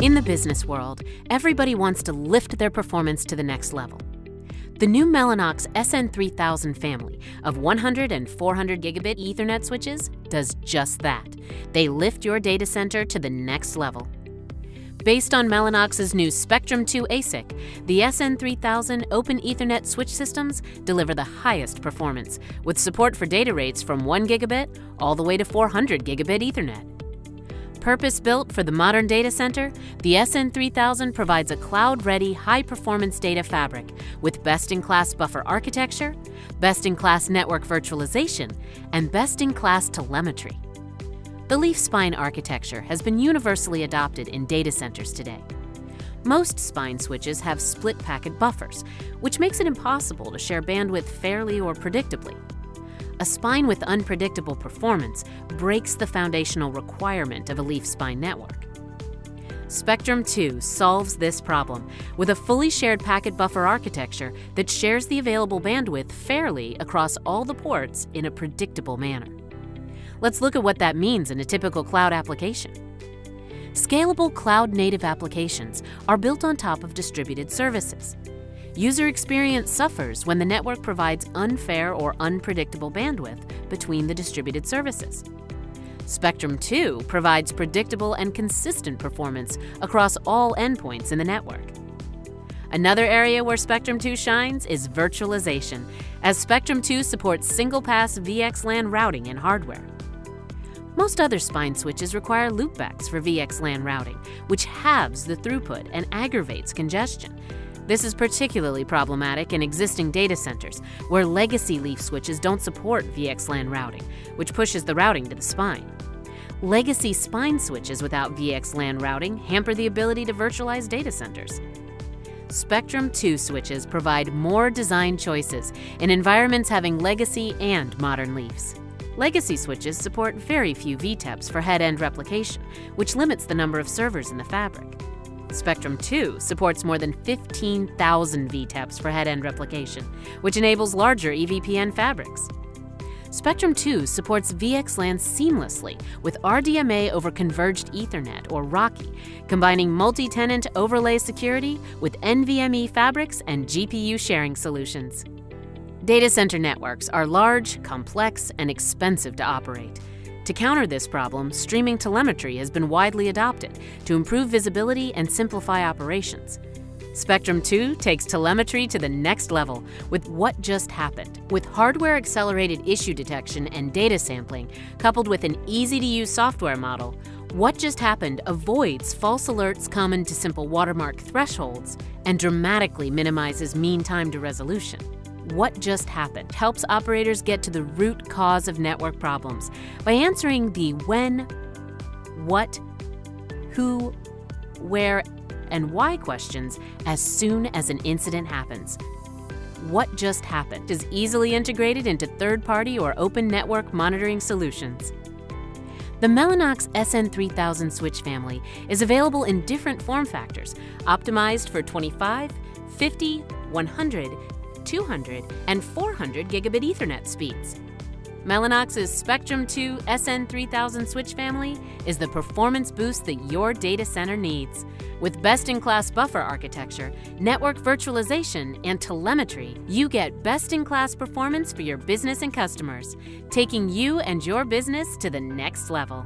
In the business world, everybody wants to lift their performance to the next level. The new Mellanox SN3000 family of 100 and 400 gigabit Ethernet switches does just that. They lift your data center to the next level. Based on Mellanox's new Spectrum2 ASIC, the SN3000 Open Ethernet switch systems deliver the highest performance, with support for data rates from 1 gigabit all the way to 400 gigabit Ethernet. Purpose-built for the modern data center, the SN3000 provides a cloud-ready, high-performance data fabric with best-in-class buffer architecture, best-in-class network virtualization, and best-in-class telemetry. The leaf spine architecture has been universally adopted in data centers today. Most spine switches have split-packet buffers, which makes it impossible to share bandwidth fairly or predictably. A spine with unpredictable performance breaks the foundational requirement of a leaf spine network. Spectrum2 solves this problem with a fully shared packet buffer architecture that shares the available bandwidth fairly across all the ports in a predictable manner. Let's look at what that means in a typical cloud application. Scalable cloud-native applications are built on top of distributed services. User experience suffers when the network provides unfair or unpredictable bandwidth between the distributed services. Spectrum2 provides predictable and consistent performance across all endpoints in the network. Another area where Spectrum2 shines is virtualization, as Spectrum2 supports single-pass VXLAN routing in hardware. Most other spine switches require loopbacks for VXLAN routing, which halves the throughput and aggravates congestion. This is particularly problematic in existing data centers, where legacy leaf switches don't support VXLAN routing, which pushes the routing to the spine. Legacy spine switches without VXLAN routing hamper the ability to virtualize data centers. Spectrum2 switches provide more design choices in environments having legacy and modern leafs. Legacy switches support very few VTEPs for head-end replication, which limits the number of servers in the fabric. Spectrum2 supports more than 15,000 VTEPs for head-end replication, which enables larger EVPN fabrics. Spectrum2 supports VXLAN seamlessly with RDMA over Converged Ethernet, or RoCE, combining multi-tenant overlay security with NVMe fabrics and GPU sharing solutions. Data center networks are large, complex, and expensive to operate. To counter this problem, streaming telemetry has been widely adopted to improve visibility and simplify operations. Spectrum2 takes telemetry to the next level with What Just Happened. With hardware-accelerated issue detection and data sampling, coupled with an easy-to-use software model, What Just Happened avoids false alerts common to simple watermark thresholds and dramatically minimizes mean time to resolution. What Just Happened helps operators get to the root cause of network problems by answering the when, what, who, where, and why questions as soon as an incident happens. What Just Happened is easily integrated into third-party or open network monitoring solutions. The Mellanox SN3000 switch family is available in different form factors, optimized for 25, 50, 100, 200, and 400 gigabit Ethernet speeds. Mellanox's Spectrum2 SN3000 switch family is the performance boost that your data center needs. With best-in-class buffer architecture, network virtualization, and telemetry, you get best-in-class performance for your business and customers, taking you and your business to the next level.